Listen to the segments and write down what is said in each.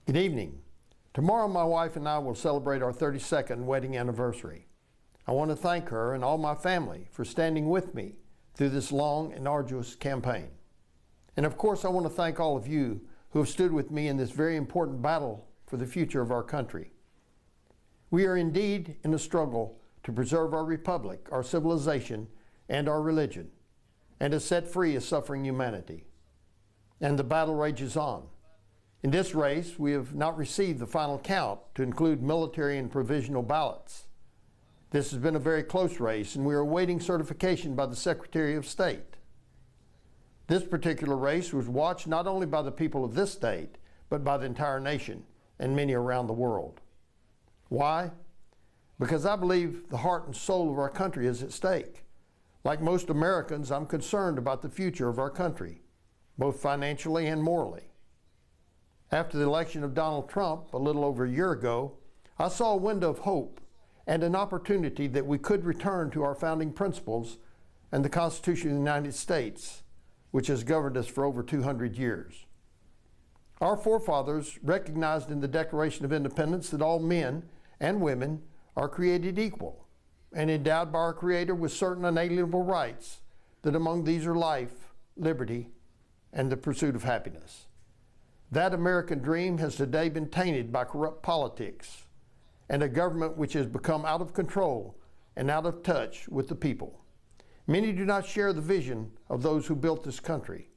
Good evening. Tomorrow my wife and I will celebrate our 32nd wedding anniversary. I want to thank her and all my family for standing with me through this long and arduous campaign. And of course I want to thank all of you who have stood with me in this very important battle for the future of our country. We are indeed in a struggle to preserve our republic, our civilization, and our religion, and to set free a suffering humanity. And the battle rages on. In this race, we have not received the final count to include military and provisional ballots. This has been a very close race, and we are awaiting certification by the Secretary of State. This particular race was watched not only by the people of this state, but by the entire nation and many around the world. Why? Because I believe the heart and soul of our country is at stake. Like most Americans, I'm concerned about the future of our country, both financially and morally. After the election of Donald Trump a little over a year ago, I saw a window of hope and an opportunity that we could return to our founding principles and the Constitution of the United States, which has governed us for over 200 years. Our forefathers recognized in the Declaration of Independence that all men and women are created equal and endowed by our Creator with certain unalienable rights, that among these are life, liberty, and the pursuit of happiness. That American dream has today been tainted by corrupt politics and a government which has become out of control and out of touch with the people. Many do not share the vision of those who built this country.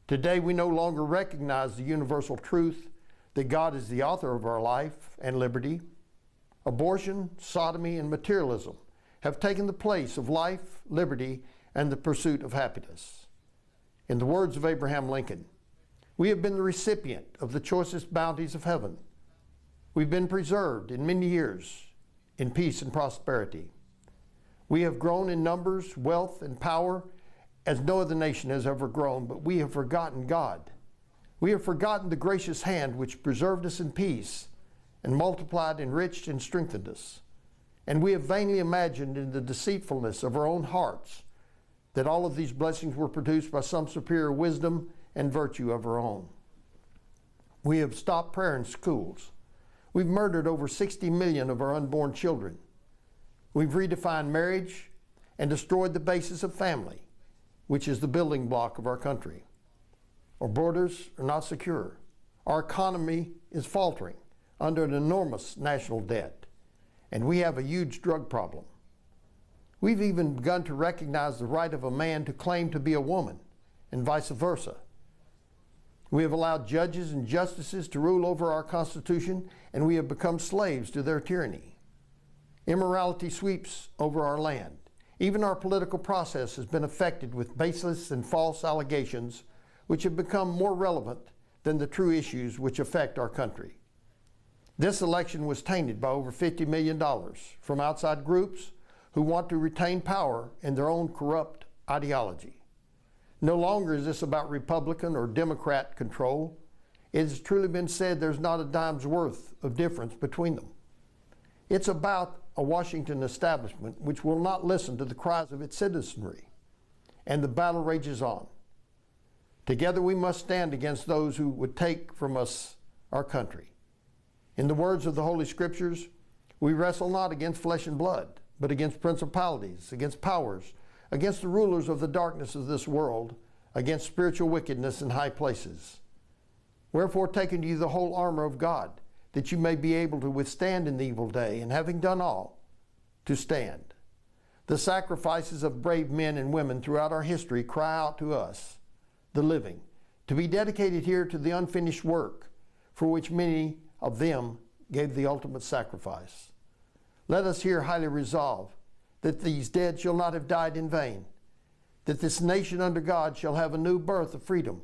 Today we no longer recognize the universal truth that God is the author of our life and liberty. Abortion, sodomy, and materialism have taken the place of life, liberty, and the pursuit of happiness. In the words of Abraham Lincoln, we have been the recipient of the choicest bounties of heaven. We've been preserved in many years in peace and prosperity. We have grown in numbers, wealth, and power as no other nation has ever grown, but we have forgotten God. We have forgotten the gracious hand which preserved us in peace and multiplied, enriched, and strengthened us. And we have vainly imagined in the deceitfulness of our own hearts that all of these blessings were produced by some superior wisdom and virtue of our own. We have stopped prayer in schools. We've murdered over 60 million of our unborn children. We've redefined marriage and destroyed the basis of family, which is the building block of our country. Our borders are not secure. Our economy is faltering under an enormous national debt, and we have a huge drug problem. We've even begun to recognize the right of a man to claim to be a woman, and vice versa. We have allowed judges and justices to rule over our Constitution, and we have become slaves to their tyranny. Immorality sweeps over our land. Even our political process has been affected with baseless and false allegations, which have become more relevant than the true issues which affect our country. This election was tainted by over $50 million from outside groups who want to retain power in their own corrupt ideology. No longer is this about Republican or Democrat control. It has truly been said there's not a dime's worth of difference between them. It's about a Washington establishment which will not listen to the cries of its citizenry, and the battle rages on. Together we must stand against those who would take from us our country. In the words of the Holy Scriptures, we wrestle not against flesh and blood, but against principalities, against powers, against the rulers of the darkness of this world, against spiritual wickedness in high places. Wherefore take unto you the whole armor of God, that you may be able to withstand in the evil day, and having done all, to stand. The sacrifices of brave men and women throughout our history cry out to us, the living, to be dedicated here to the unfinished work, for which many of them gave the ultimate sacrifice. Let us here highly resolve that these dead shall not have died in vain, that this nation under God shall have a new birth of freedom,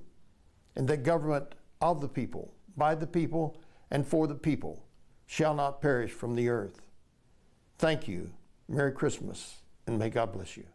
and that government of the people, by the people, and for the people shall not perish from the earth. Thank you. Merry Christmas, and may God bless you.